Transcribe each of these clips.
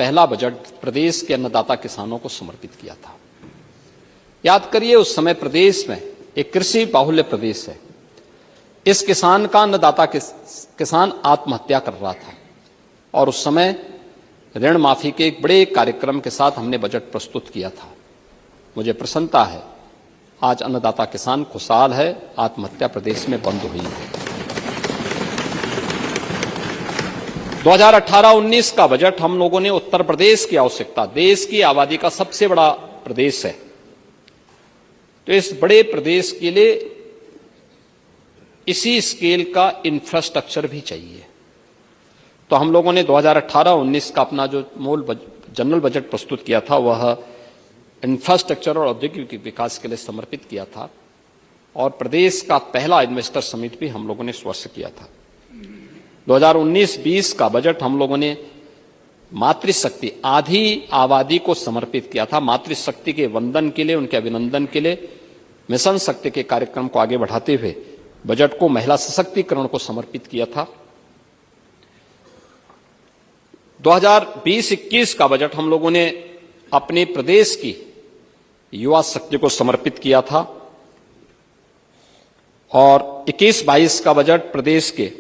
पहला बजट प्रदेश के अन्नदाता किसानों को समर्पित किया था। याद करिए, उस समय प्रदेश में एक कृषि बाहुल्य प्रदेश है। इस किसान का अन्नदाता किसान आत्महत्या कर रहा था और उस समय ऋण माफी के एक बड़े कार्यक्रम के साथ हमने बजट प्रस्तुत किया था। मुझे प्रसन्नता है, आज अन्नदाता किसान खुशहाल है, आत्महत्या प्रदेश में बंद हुई है। 2018-19 का बजट हम लोगों ने उत्तर प्रदेश की आवश्यकता, देश की आबादी का सबसे बड़ा प्रदेश है, तो इस बड़े प्रदेश के लिए इसी स्केल का इंफ्रास्ट्रक्चर भी चाहिए। तो हम लोगों ने 2018-19 का अपना जो मूल जनरल बजट प्रस्तुत किया था वह इंफ्रास्ट्रक्चर और औद्योगिक विकास के लिए समर्पित किया था और प्रदेश का पहला इन्वेस्टर समिट भी हम लोगों ने स्वस्थ किया था। 2019-20 का बजट हम लोगों ने मातृशक्ति, आधी आबादी को समर्पित किया था। मातृशक्ति के वंदन के लिए, उनके अभिनंदन के लिए मिशन शक्ति के कार्यक्रम को आगे बढ़ाते हुए बजट को महिला सशक्तिकरण को समर्पित किया था। 2020-21 का बजट हम लोगों ने अपने प्रदेश की युवा शक्ति को समर्पित किया था और 21-22 का बजट प्रदेश के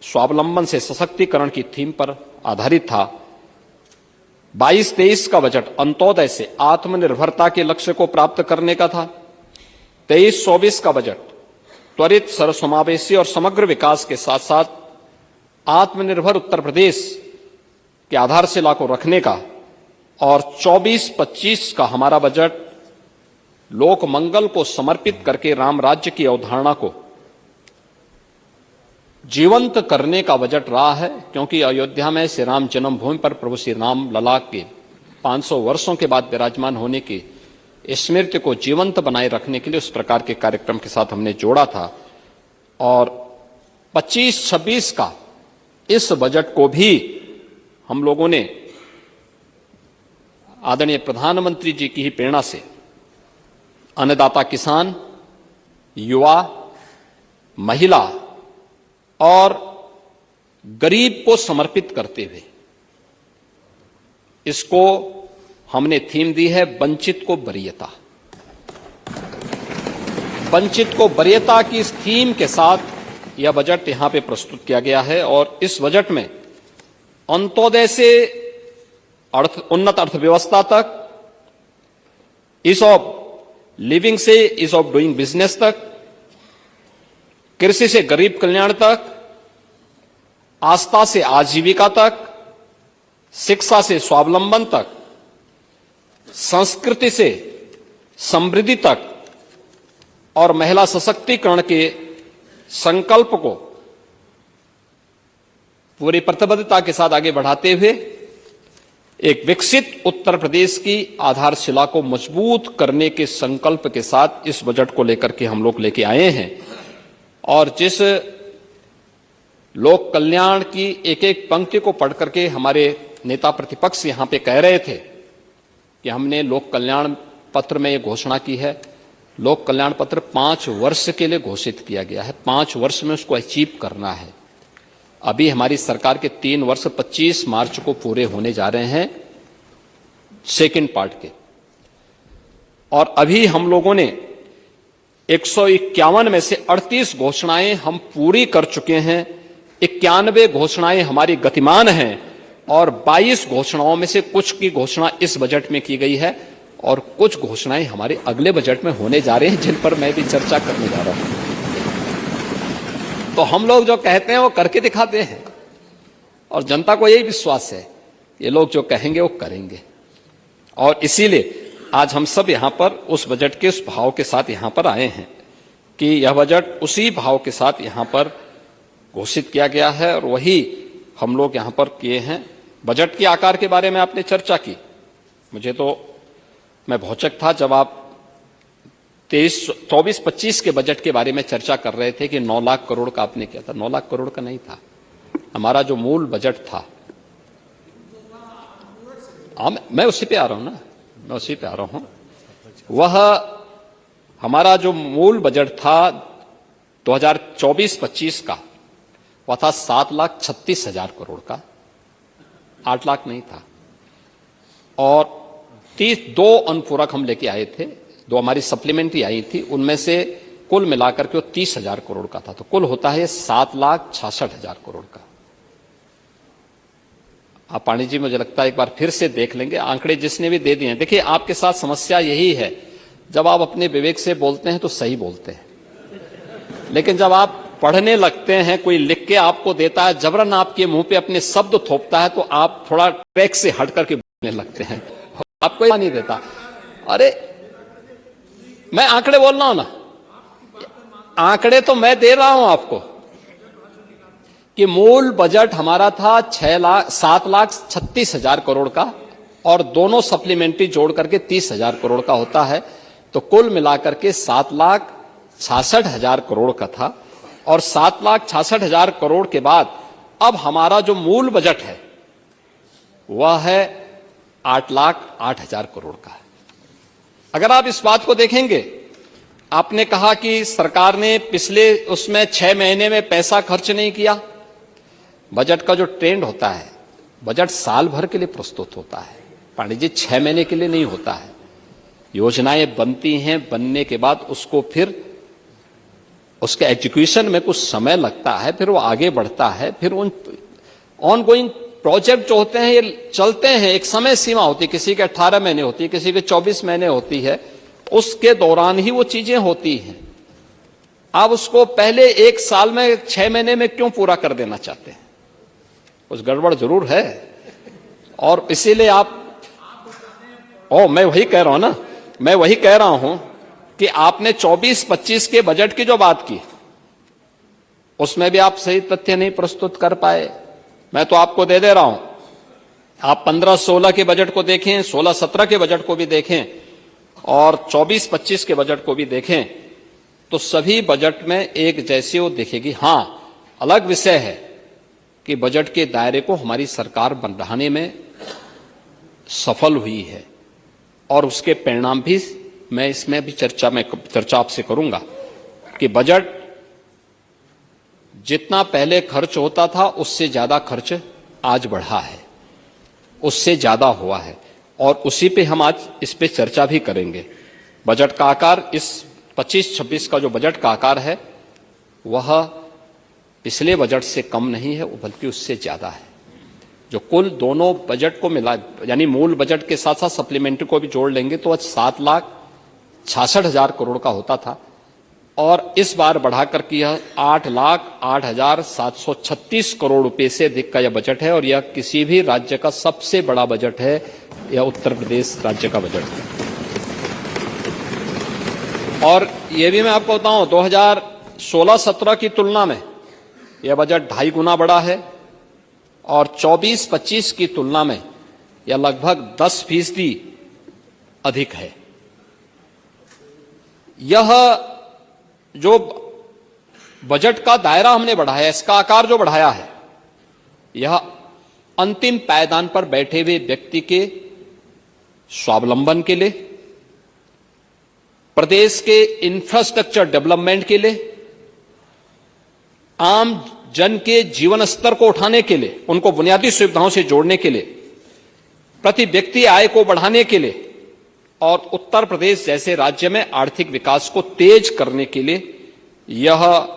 स्वावलंबन से सशक्तिकरण की थीम पर आधारित था। 22-23 का बजट अंत्योदय से आत्मनिर्भरता के लक्ष्य को प्राप्त करने का था। 23-24 का बजट त्वरित, सर्वसमावेशी और समग्र विकास के साथ साथ आत्मनिर्भर उत्तर प्रदेश के आधारशिला को रखने का, और 24-25 का हमारा बजट लोक मंगल को समर्पित करके राम राज्य की अवधारणा को जीवंत करने का बजट रहा है, क्योंकि अयोध्या में श्री राम जन्मभूमि पर प्रभु श्री राम लला के 500 वर्षों के बाद विराजमान होने की स्मृति को जीवंत बनाए रखने के लिए उस प्रकार के कार्यक्रम के साथ हमने जोड़ा था। और 25-26 का इस बजट को भी हम लोगों ने आदरणीय प्रधानमंत्री जी की ही प्रेरणा से अन्नदाता किसान, युवा, महिला और गरीब को समर्पित करते हुए इसको हमने थीम दी है वंचित को वरीयता। वंचित को वरीयता की इस थीम के साथ यह बजट यहां पे प्रस्तुत किया गया है और इस बजट में अंत्योदय से उन्नत अर्थव्यवस्था तक, ईज ऑफ लिविंग से ईज ऑफ डूइंग बिजनेस तक, कृषि से गरीब कल्याण तक, आस्था से आजीविका तक, शिक्षा से स्वावलंबन तक, संस्कृति से समृद्धि तक और महिला सशक्तिकरण के संकल्प को पूरी प्रतिबद्धता के साथ आगे बढ़ाते हुए एक विकसित उत्तर प्रदेश की आधारशिला को मजबूत करने के संकल्प के साथ इस बजट को लेकर के हम लोग लेके आए हैं। और जिस लोक कल्याण की एक एक पंक्ति को पढ़ करके हमारे नेता प्रतिपक्ष यहां पे कह रहे थे कि हमने लोक कल्याण पत्र में ये घोषणा की है, लोक कल्याण पत्र 5 वर्ष के लिए घोषित किया गया है, 5 वर्ष में उसको अचीव करना है। अभी हमारी सरकार के 3 वर्ष 25 मार्च को पूरे होने जा रहे हैं सेकेंड पार्ट के, और अभी हम लोगों ने 151 में से 38 घोषणाएं हम पूरी कर चुके हैं, 91 घोषणाएं हमारी गतिमान हैं और 22 घोषणाओं में से कुछ की घोषणा इस बजट में की गई है और कुछ घोषणाएं हमारे अगले बजट में होने जा रहे हैं, जिन पर मैं भी चर्चा करने जा रहा हूं। तो हम लोग जो कहते हैं वो करके दिखाते हैं और जनता को यही विश्वास है, ये लोग जो कहेंगे वो करेंगे। और इसीलिए आज हम सब यहां पर उस बजट के उस भाव के साथ यहां पर आए हैं कि यह बजट उसी भाव के साथ यहां पर घोषित किया गया है और वही हम लोग यहां पर किए हैं। बजट के आकार के बारे में आपने चर्चा की, मुझे तो मैं भौचक था जब आप 24-25 के बजट के बारे में चर्चा कर रहे थे कि 9 लाख करोड़ का आपने किया था। 9 लाख करोड़ का नहीं था, हमारा जो मूल बजट था, मैं उसी पे आ रहा हूं ना, मैं उसी पे आ रहा हूं। वह हमारा जो मूल बजट था 2024-25 का, वह था 7,36,000 करोड़ का, 8 लाख नहीं था। और 2 अनुपूरक हम लेके आए थे, 2 हमारी सप्लीमेंट्री आई थी, उनमें से कुल मिलाकर के वो 30,000 करोड़ का था। तो कुल होता है 7,66,000 करोड़ का। आप पांडे जी, मुझे लगता है एक बार फिर से देख लेंगे, आंकड़े जिसने भी दे दिए हैं। देखिए, आपके साथ समस्या यही है, जब आप अपने विवेक से बोलते हैं तो सही बोलते हैं, लेकिन जब आप पढ़ने लगते हैं, कोई लिख के आपको देता है, जबरन आपके मुंह पे अपने शब्द थोपता है, तो आप थोड़ा ट्रैक से हट करके बोलने लगते हैं। आपको नहीं देता। अरे मैं आंकड़े बोल रहा हूं ना, आंकड़े तो मैं दे रहा हूं आपको कि मूल बजट हमारा था 7,36,000 करोड़ का, और दोनों सप्लीमेंट्री जोड़ करके 30,000 करोड़ का होता है। तो कुल मिलाकर के 7,66,000 करोड़ का था। और 7,66,000 करोड़ के बाद अब हमारा जो मूल बजट है वह है 8,08,000 करोड़ का। अगर आप इस बात को देखेंगे, आपने कहा कि सरकार ने पिछले उसमें 6 महीने में पैसा खर्च नहीं किया। बजट का जो ट्रेंड होता है, बजट साल भर के लिए प्रस्तुत होता है पांडे जी, 6 महीने के लिए नहीं होता है। योजनाएं बनती हैं, बनने के बाद उसको फिर उसके एग्जीक्यूशन में कुछ समय लगता है, फिर वो आगे बढ़ता है, फिर उन ऑनगोइंग प्रोजेक्ट जो होते हैं ये चलते हैं, एक समय सीमा होती है, किसी के 18 महीने होती है, किसी के 24 महीने होती है, उसके दौरान ही वो चीजें होती हैं। आप उसको पहले 1 साल में 6 महीने में क्यों पूरा कर देना चाहते हैं? कुछ गड़बड़ जरूर है। और इसीलिए आप मैं वही कह रहा हूं ना, मैं वही कह रहा हूं कि आपने 24-25 के बजट की जो बात की, उसमें भी आप सही तथ्य नहीं प्रस्तुत कर पाए। मैं तो आपको दे रहा हूं, आप 15-16 के बजट को देखें, 16-17 के बजट को भी देखें और 24-25 के बजट को भी देखें, तो सभी बजट में एक जैसी वो दिखेगी। हां, अलग विषय है कि बजट के दायरे को हमारी सरकार बढ़ाने में सफल हुई है, और उसके परिणाम भी मैं इसमें भी चर्चा आपसे करूंगा कि बजट जितना पहले खर्च होता था उससे ज्यादा खर्च आज बढ़ा है, उससे ज्यादा हुआ है, और उसी पे हम आज इस पे चर्चा भी करेंगे। बजट का आकार इस 25-26 का जो बजट का आकार है वह पिछले बजट से कम नहीं है, बल्कि उससे ज्यादा है। जो कुल दोनों बजट को मिला, यानी मूल बजट के साथ साथ सप्लीमेंट्री को भी जोड़ लेंगे तो आज 7,66,000 करोड़ का होता था, और इस बार बढ़ाकर के यह 8,08,736 करोड़ रुपए से अधिक का यह बजट है। और यह किसी भी राज्य का सबसे बड़ा बजट है, यह उत्तर प्रदेश राज्य का बजट है। और यह भी मैं आपको बताऊं, 2016-17 की तुलना में यह बजट 2.5 गुना बड़ा है, और 24-25 की तुलना में यह लगभग 10% अधिक है। यह जो बजट का दायरा हमने बढ़ाया, इसका आकार जो बढ़ाया है, यह अंतिम पायदान पर बैठे हुए व्यक्ति के स्वावलंबन के लिए, प्रदेश के इंफ्रास्ट्रक्चर डेवलपमेंट के लिए, आम जन के जीवन स्तर को उठाने के लिए, उनको बुनियादी सुविधाओं से जोड़ने के लिए, प्रति व्यक्ति आय को बढ़ाने के लिए, और उत्तर प्रदेश जैसे राज्य में आर्थिक विकास को तेज करने के लिए यह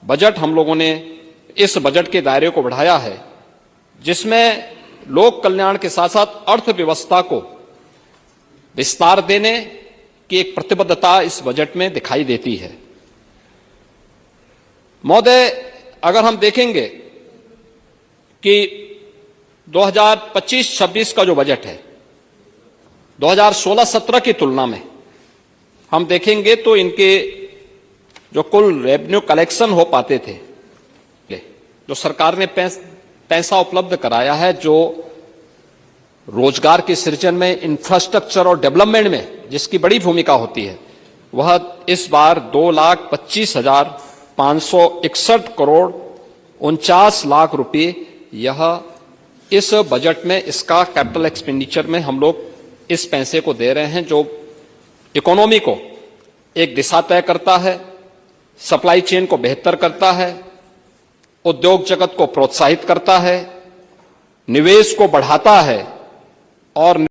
बजट हम लोगों ने इस बजट के दायरे को बढ़ाया है, जिसमें लोक कल्याण के साथ साथ अर्थव्यवस्था को विस्तार देने की एक प्रतिबद्धता इस बजट में दिखाई देती है। महोदय, अगर हम देखेंगे कि 2025-26 का जो बजट है, 2016-17 की तुलना में हम देखेंगे तो इनके जो कुल रेवेन्यू कलेक्शन हो पाते थे, जो सरकार ने पैसा उपलब्ध कराया है, जो रोजगार के सृजन में, इंफ्रास्ट्रक्चर और डेवलपमेंट में जिसकी बड़ी भूमिका होती है, वह इस बार 2,25,561 करोड़ 49 लाख रुपए यह इस बजट में, इसका कैपिटल एक्सपेंडिचर में हम लोग इस पैसे को दे रहे हैं, जो इकोनॉमी को एक दिशा तय करता है, सप्लाई चेन को बेहतर करता है, उद्योग जगत को प्रोत्साहित करता है, निवेश को बढ़ाता है, और